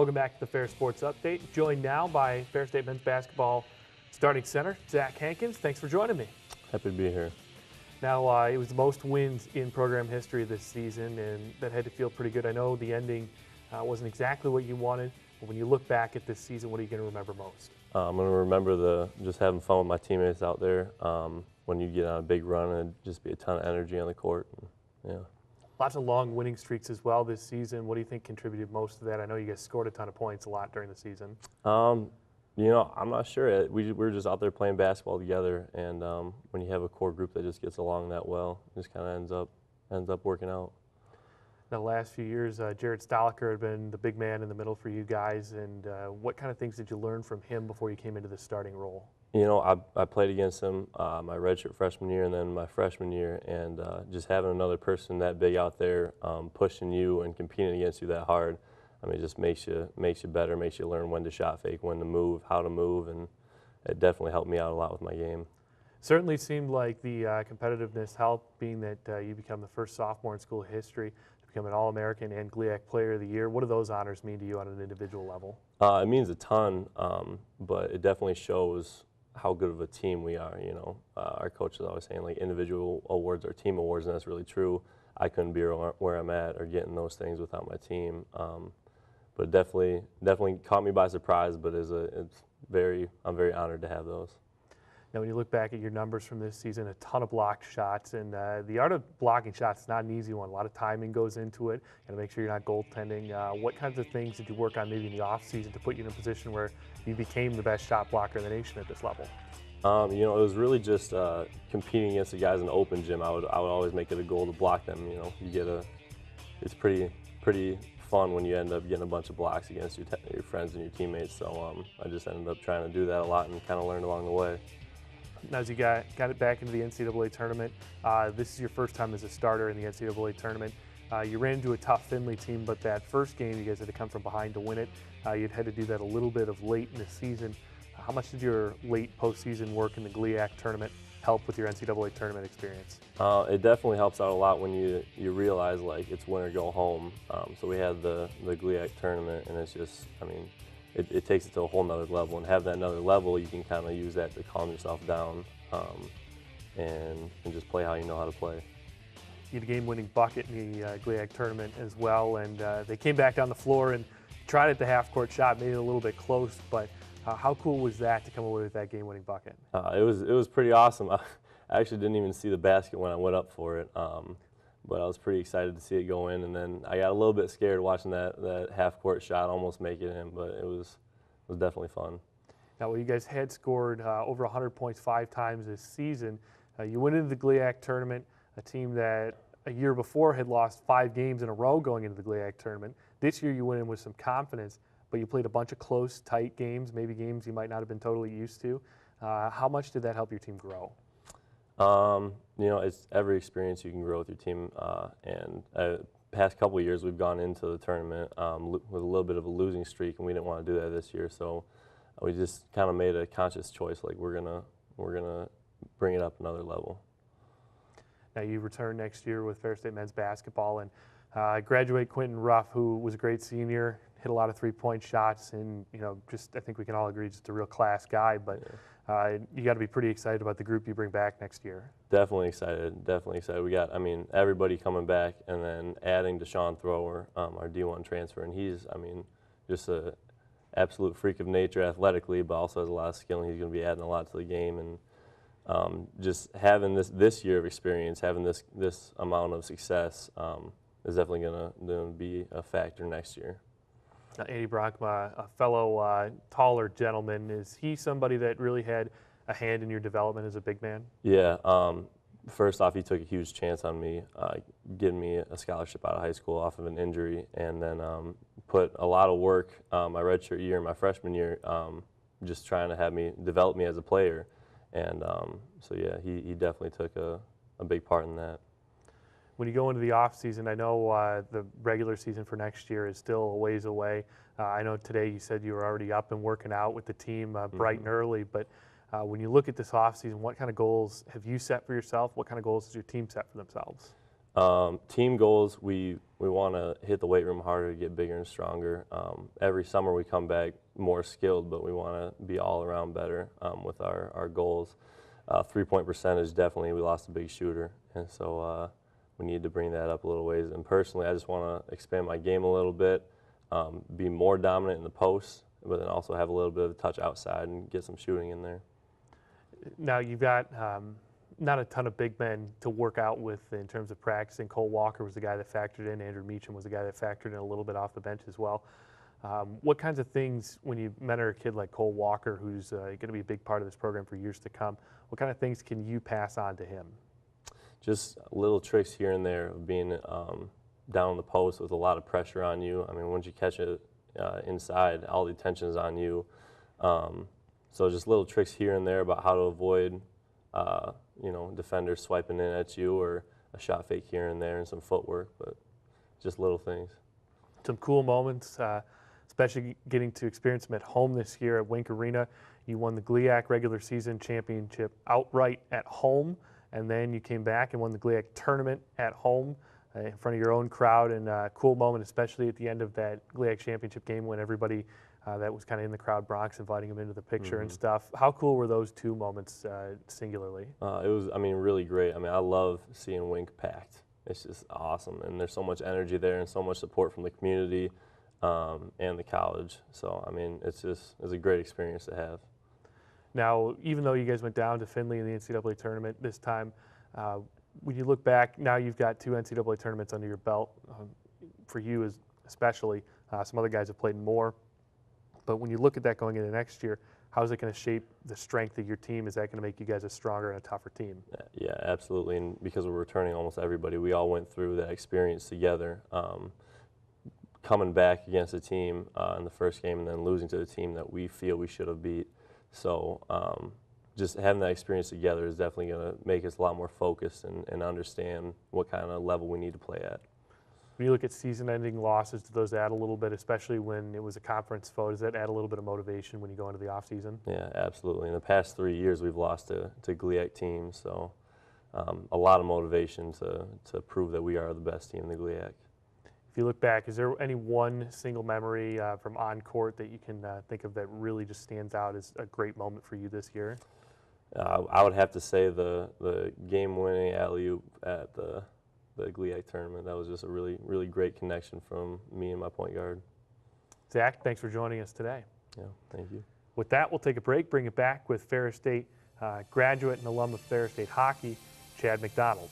Welcome back to the Ferris Sports Update. Joined now by Ferris State men's basketball starting center, Zach Hankins. Thanks for joining me. Happy to be here. Now, it was the most wins in program history this season, and that had to feel pretty good. I know the ending wasn't exactly what you wanted, but when you look back at this season, what are you going to remember most? I'm going to remember just having fun with my teammates out there when you get on a big run and just be a ton of energy on the court. Yeah. Lots of long winning streaks as well this season. What do you think contributed most to that? I know you guys scored a ton of points a lot during the season. I'm not sure. We were just out there playing basketball together, and when you have a core group that just gets along that well, it just kind of ends up working out. Now, the last few years, Jared Stoliker had been the big man in the middle for you guys, and what kind of things did you learn from him before you came into the starting role? You know, I played against him my redshirt freshman year and then my freshman year, and just having another person that big out there pushing you and competing against you that hard, I mean, it just makes you better, makes you learn when to shot fake, when to move, how to move, and it definitely helped me out a lot with my game. Certainly seemed like the competitiveness helped, being that you become the first sophomore in school history to become an All-American and GLIAC Player of the Year. What do those honors mean to you on an individual level? It means a ton, but it definitely shows how good of a team we are. You know, our coach is always saying like individual awards are team awards, and that's really true. I couldn't be where I'm at or getting those things without my team. But definitely caught me by surprise. But I'm very honored to have those. Now, when you look back at your numbers from this season, a ton of blocked shots, and the art of blocking shots is not an easy one. A lot of timing goes into it, and to make sure you're not goaltending. What kinds of things did you work on maybe in the off season to put you in a position where you became the best shot blocker in the nation at this level? You know, it was really just competing against the guys in the open gym. I would always make it a goal to block them. You know, it's pretty fun when you end up getting a bunch of blocks against your friends and your teammates. So I just ended up trying to do that a lot and kind of learned along the way. Now, as you got it back into the NCAA tournament, this is your first time as a starter in the NCAA tournament. You ran into a tough Findlay team, but that first game you guys had to come from behind to win it. You'd had to do that a little bit of late in the season. How much did your late postseason work in the GLIAC tournament help with your NCAA tournament experience? It definitely helps out a lot when you realize like it's win or go home. So we had the GLIAC tournament, and it's just, I mean, it takes it to a whole nother level, and have that another level, you can kind of use that to calm yourself down and just play how you know how to play. You had a game-winning bucket in the GLIAC tournament as well, and they came back down the floor and tried at the half-court shot, made it a little bit close, but how cool was that to come away with that game-winning bucket? It was pretty awesome. I actually didn't even see the basket when I went up for it, but I was pretty excited to see it go in, and then I got a little bit scared watching that half-court shot almost make it in, but it was definitely fun. Now, well, you guys had scored over 100 points 5 times this season. You went into the GLIAC tournament, a team that a year before had lost 5 games in a row going into the GLIAC tournament. This year you went in with some confidence, but you played a bunch of close, tight games, maybe games you might not have been totally used to. How much did that help your team grow? You know, it's every experience you can grow with your team, and past couple of years we've gone into the tournament with a little bit of a losing streak, and we didn't want to do that this year, so we just kind of made a conscious choice, like we're gonna bring it up another level. Now, you return next year with Ferris State men's basketball, and graduate Quentin Ruff, who was a great senior, hit a lot of three-point shots, and I think we can all agree, just a real class guy. But you got to be pretty excited about the group you bring back next year. Definitely excited. We got, I mean, everybody coming back, and then adding Deshaun Thrower, our D1 transfer, and he's, I mean, just a absolute freak of nature athletically, but also has a lot of skill, and he's going to be adding a lot to the game. And just having this year of experience, having this amount of success, is definitely going to be a factor next year. Andy Brockma, a fellow taller gentleman, is he somebody that really had a hand in your development as a big man? Yeah. First off, he took a huge chance on me, getting me a scholarship out of high school off of an injury, and then put a lot of work my redshirt year and my freshman year, just trying to have me develop me as a player. And so yeah, he definitely took a big part in that. When you go into the off season, I know the regular season for next year is still a ways away. I know today you said you were already up and working out with the team bright and early, but when you look at this off season, what kind of goals have you set for yourself? What kind of goals has your team set for themselves? Team goals, we want to hit the weight room harder to get bigger and stronger. Every summer we come back more skilled, but we want to be all around better with our goals. 3-point percentage, definitely, we lost a big shooter, and so we need to bring that up a little ways. And personally, I just want to expand my game a little bit, be more dominant in the post, but then also have a little bit of a touch outside and get some shooting in there. Now you've got not a ton of big men to work out with in terms of practicing. Cole Walker was the guy that factored in. Andrew Meacham was the guy that factored in a little bit off the bench as well. What kinds of things, when you mentor a kid like Cole Walker, who's going to be a big part of this program for years to come, what kind of things can you pass on to him? Just little tricks here and there of being down on the post with a lot of pressure on you. I mean, once you catch it inside, all the attention is on you. So just little tricks here and there about how to avoid, defenders swiping in at you, or a shot fake here and there and some footwork, but just little things. Some cool moments, especially getting to experience them at home this year at Wink Arena. You won the GLIAC regular season championship outright at home, and then you came back and won the GLIAC tournament at home in front of your own crowd. And a cool moment, especially at the end of that GLIAC championship game, when everybody that was kind of in the crowd, Bronx, inviting him into the picture and stuff. How cool were those two moments singularly? It was, really great. I love seeing Wink packed. It's just awesome, and there's so much energy there and so much support from the community and the college. So, it's a great experience to have. Now, even though you guys went down to Findlay in the NCAA tournament this time, when you look back, now you've got 2 NCAA tournaments under your belt. For you especially, some other guys have played more. But when you look at that going into next year, how is it going to shape the strength of your team? Is that going to make you guys a stronger and a tougher team? Yeah, absolutely. And because we're returning almost everybody, we all went through that experience together. Coming back against a team in the first game and then losing to the team that we feel we should have beat. So just having that experience together is definitely going to make us a lot more focused and understand what kind of level we need to play at. When you look at season-ending losses, do those add a little bit, especially when it was a conference foe? Does that add a little bit of motivation when you go into the offseason? Yeah, absolutely. In the past 3 years, we've lost to GLIAC teams, so a lot of motivation to prove that we are the best team in the GLIAC. If you look back, is there any one single memory from on-court that you can think of that really just stands out as a great moment for you this year? I would have to say the game-winning alley-oop at the GLIAC tournament. That was just a really, really great connection from me and my point guard. Zach, thanks for joining us today. Yeah, thank you. With that, we'll take a break, bring it back with Ferris State graduate and alum of Ferris State hockey, Chad McDonald.